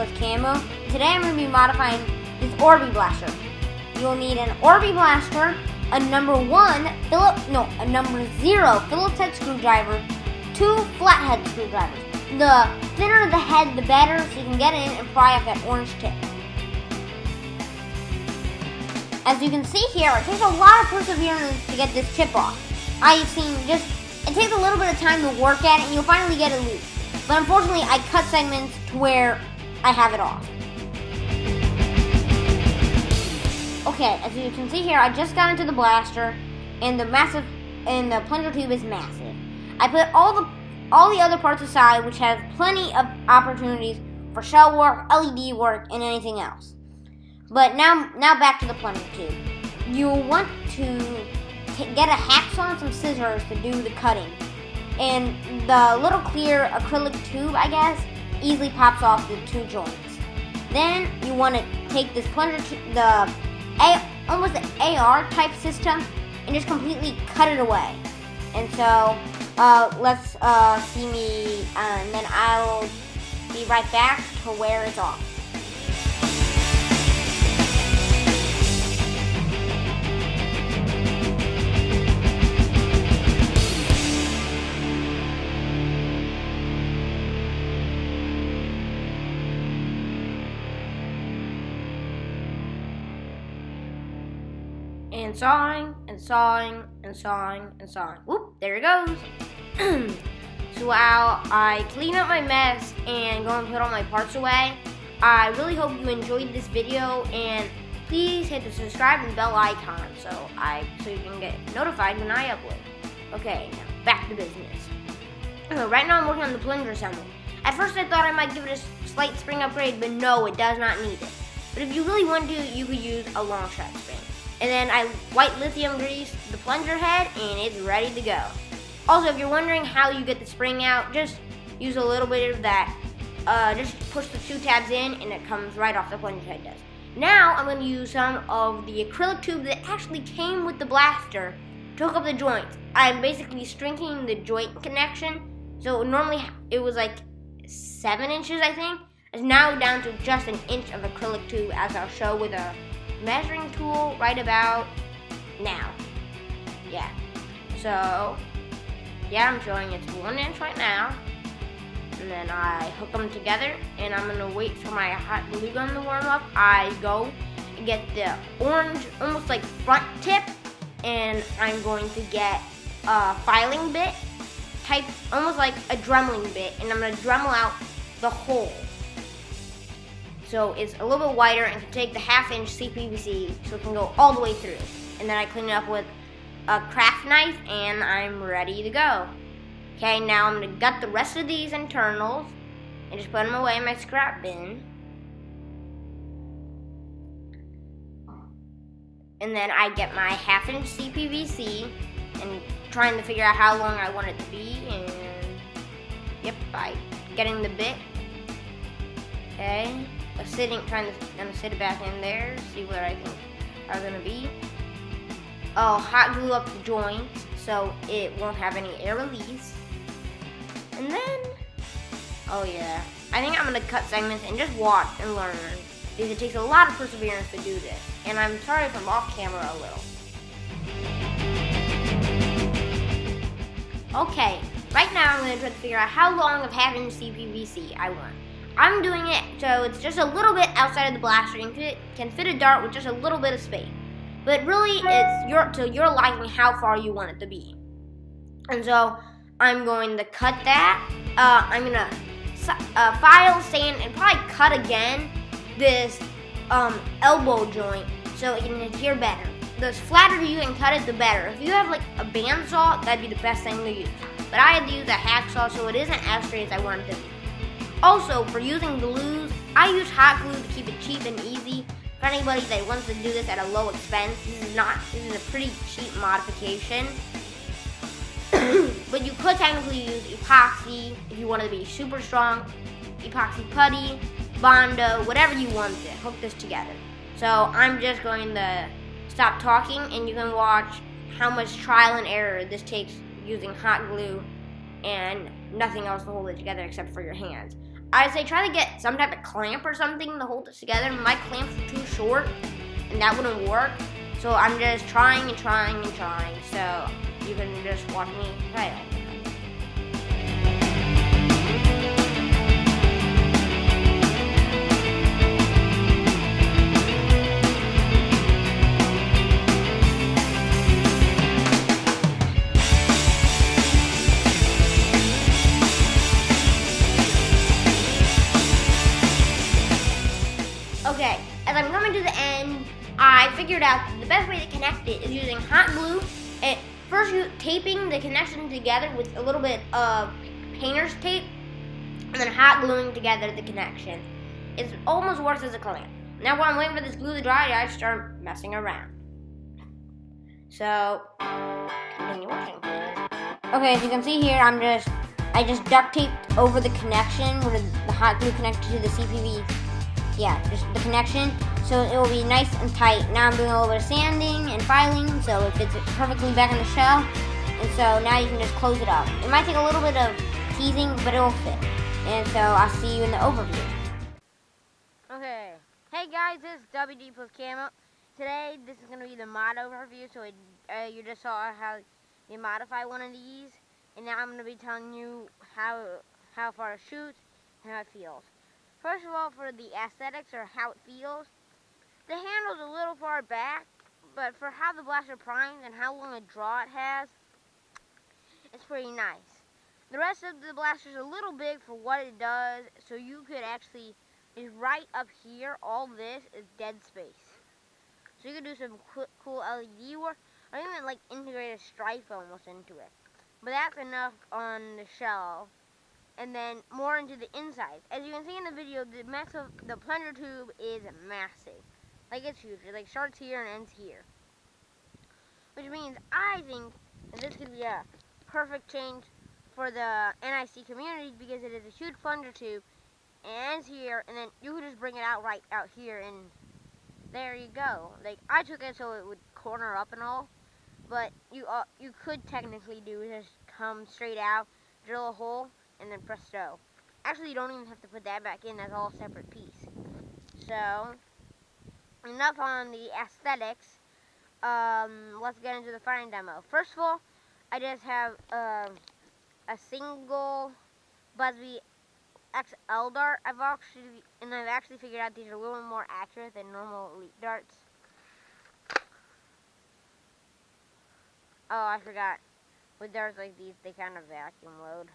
with camo. Today I'm going to be modifying this Orbeez blaster. You'll need an Orbeez blaster, a number 0 Phillips head screwdriver, 2 flathead screwdrivers. The thinner the head, the better, so you can get in and pry off that orange tip. As you can see here, it takes a lot of perseverance to get this tip off. I've seen it takes a little bit of time to work at it and you'll finally get it loose. But unfortunately, I cut segments to where I have it off. Okay, as you can see here, I just got into the blaster and the plunger tube is massive. I put all the other parts aside, which have plenty of opportunities for shell work, LED work, and anything else. But now back to the plunger tube. You'll want to get a hacksaw and some scissors to do the cutting. And the little clear acrylic tube, I guess, easily pops off the 2 joints. Then you want to take this plunger tube, almost an AR type system, and just completely cut it away. And so let's see me, and then I'll be right back to where it's off. And sawing, and sawing, and sawing, and sawing. Whoop, there it goes. So while I clean up my mess and go and put all my parts away, I really hope you enjoyed this video, and please hit the subscribe and bell icon so you can get notified when I upload. Okay, now back to business. Right now I'm working on the plunger assembly. At first I thought I might give it a slight spring upgrade, but no, it does not need it. But if you really want to, you could use a long track spring. And then I white lithium grease the plunger head, and it's ready to go. Also, if you're wondering how you get the spring out, just use a little bit of that. Just push the 2 tabs in, and it comes right off the plunger head does. Now I'm going to use some of the acrylic tube that actually came with the blaster to hook up the joints. I'm basically stringing the joint connection. So normally it was like 7 inches, I think. It's now down to just 1 inch of acrylic tube, as I'll show with a measuring tool right about now. Yeah. So, yeah, I'm showing it's 1 inch right now. And then I hook them together, and I'm gonna wait for my hot glue gun to warm up. I go and get the orange, almost like front tip, and I'm going to get a filing bit type, almost like a dremeling bit, and I'm gonna dremel out the hole. So it's a little bit wider and can take the 1/2 inch CPVC so it can go all the way through. And then I clean it up with a craft knife and I'm ready to go. Okay, now I'm gonna gut the rest of these internals and just put them away in my scrap bin. And then I get my 1/2 inch CPVC and trying to figure out how long I want it to be, and yep, by getting the bit. Okay. Gonna sit it back in there, see what I think are gonna be. I'll hot glue up the joints so it won't have any air release. And then, oh yeah, I think I'm gonna cut segments and just watch and learn, because it takes a lot of perseverance to do this. And I'm sorry if I'm off camera a little. Okay, right now I'm gonna try to figure out how long of 1/2 inch CPVC I want. I'm doing it so it's just a little bit outside of the blaster and can fit a dart with just a little bit of space. But really, it's to your liking how far you want it to be. And so I'm going to cut that. I'm going to file, sand, and probably cut again this elbow joint so it can adhere better. The flatter you can cut it, the better. If you have like a bandsaw, that'd be the best thing to use. But I had to use a hacksaw so it isn't as straight as I want it to be. Also, for using glues, I use hot glue to keep it cheap and easy. For anybody that wants to do this at a low expense, this is a pretty cheap modification. But you could technically use epoxy if you want to be super strong, epoxy putty, Bondo, whatever you want to hook this together. So I'm just going to stop talking and you can watch how much trial and error this takes using hot glue and nothing else to hold it together except for your hands. I say try to get some type of clamp or something to hold this together. My clamps are too short, and that wouldn't work. So I'm just trying and trying and trying. So you can just watch me fail. Okay, as I'm coming to the end, I figured out the best way to connect it is using hot glue. And first, you taping the connection together with a little bit of painter's tape, and then hot gluing together the connection. It almost works as a clamp. Now, while I'm waiting for this glue to dry, I start messing around. So, continue watching. Okay, as you can see here, I just duct taped over the connection where the hot glue connected to the CPV. Yeah, just the connection, so it will be nice and tight. Now I'm doing a little bit of sanding and filing, so it fits it perfectly back in the shell. And so now you can just close it up. It might take a little bit of teasing, but it will fit. And so I'll see you in the overview. Okay, hey guys, this is WD plus Camo. Today, this is going to be the mod overview, so you just saw how you modify one of these. And now I'm going to be telling you how far it shoots and how it feels. First of all, for the aesthetics or how it feels, the handle's a little far back, but for how the blaster primes and how long a draw it has, it's pretty nice. The rest of the blaster's a little big for what it does, so you could actually, is right up here, all this is dead space. So you could do some cool LED work, or even like integrate a stripe almost into it. But that's enough on the shell. And then more into the inside. As you can see in the video, the plunger tube is massive. Like, it's huge. It like starts here and ends here. Which means I think that this could be a perfect change for the NIC community because it is a huge plunger tube and ends here, and then you could just bring it out right out here, and there you go. Like, I took it so it would corner up and all, but you could technically do is just come straight out, drill a hole, and then presto. Actually, you don't even have to put that back in. That's all a separate piece. So, enough on the aesthetics. Let's get into the firing demo. First of all, I just have a single Busby XL dart. I've actually figured out these are a little more accurate than normal elite darts. Oh, I forgot. With darts like these, they kind of vacuum load.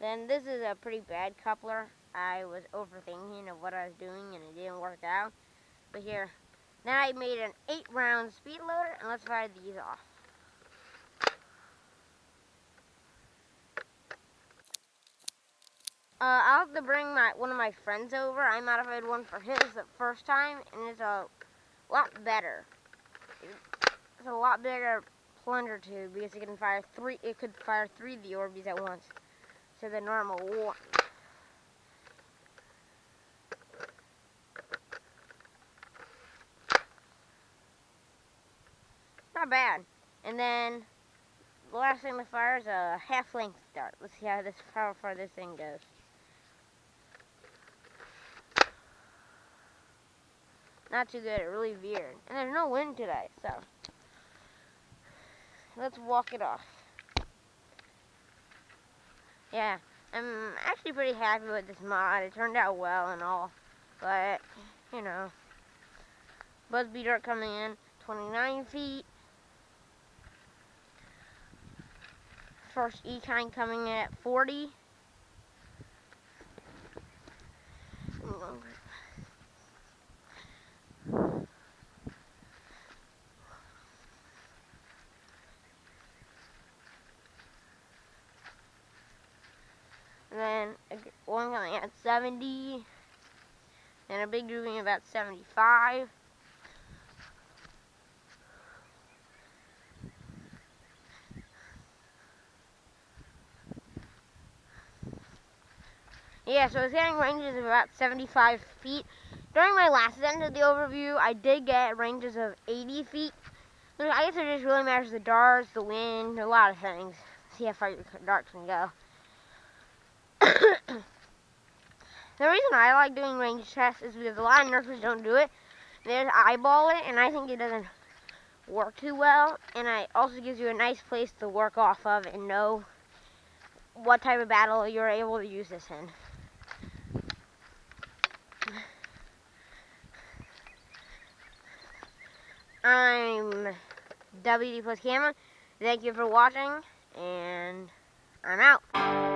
Then this is a pretty bad coupler. I was overthinking of what I was doing and it didn't work out. But here, then I made an 8-round speed loader, and let's fire these off. I'll have to bring one of my friends over. I modified one for his the first time, and it's a lot better. It's a lot bigger plunger tube because it can fire three. It could fire 3 of the Orbeez at once. To the normal one. Not bad. And then the last thing to fire is a half-length dart. Let's see how far this thing goes. Not too good. It really veered. And there's no wind today, so let's walk it off. Yeah, I'm actually pretty happy with this mod. It turned out well and all, but, you know, Busby dart coming in 29 feet. First E-kind coming in at 40. And then one coming at 70, and a big doing about 75. Yeah, so it's getting ranges of about 75 feet. During my last end of the overview, I did get ranges of 80 feet. I guess it just really matters the darts, the wind, a lot of things. See how far your dart can go. The reason I like doing range tests is because a lot of Nerfers don't do it. They just eyeball it, and I think it doesn't work too well. And it also gives you a nice place to work off of and know what type of battle you're able to use this in. I'm WD plus Camera. Thank you for watching, and I'm out.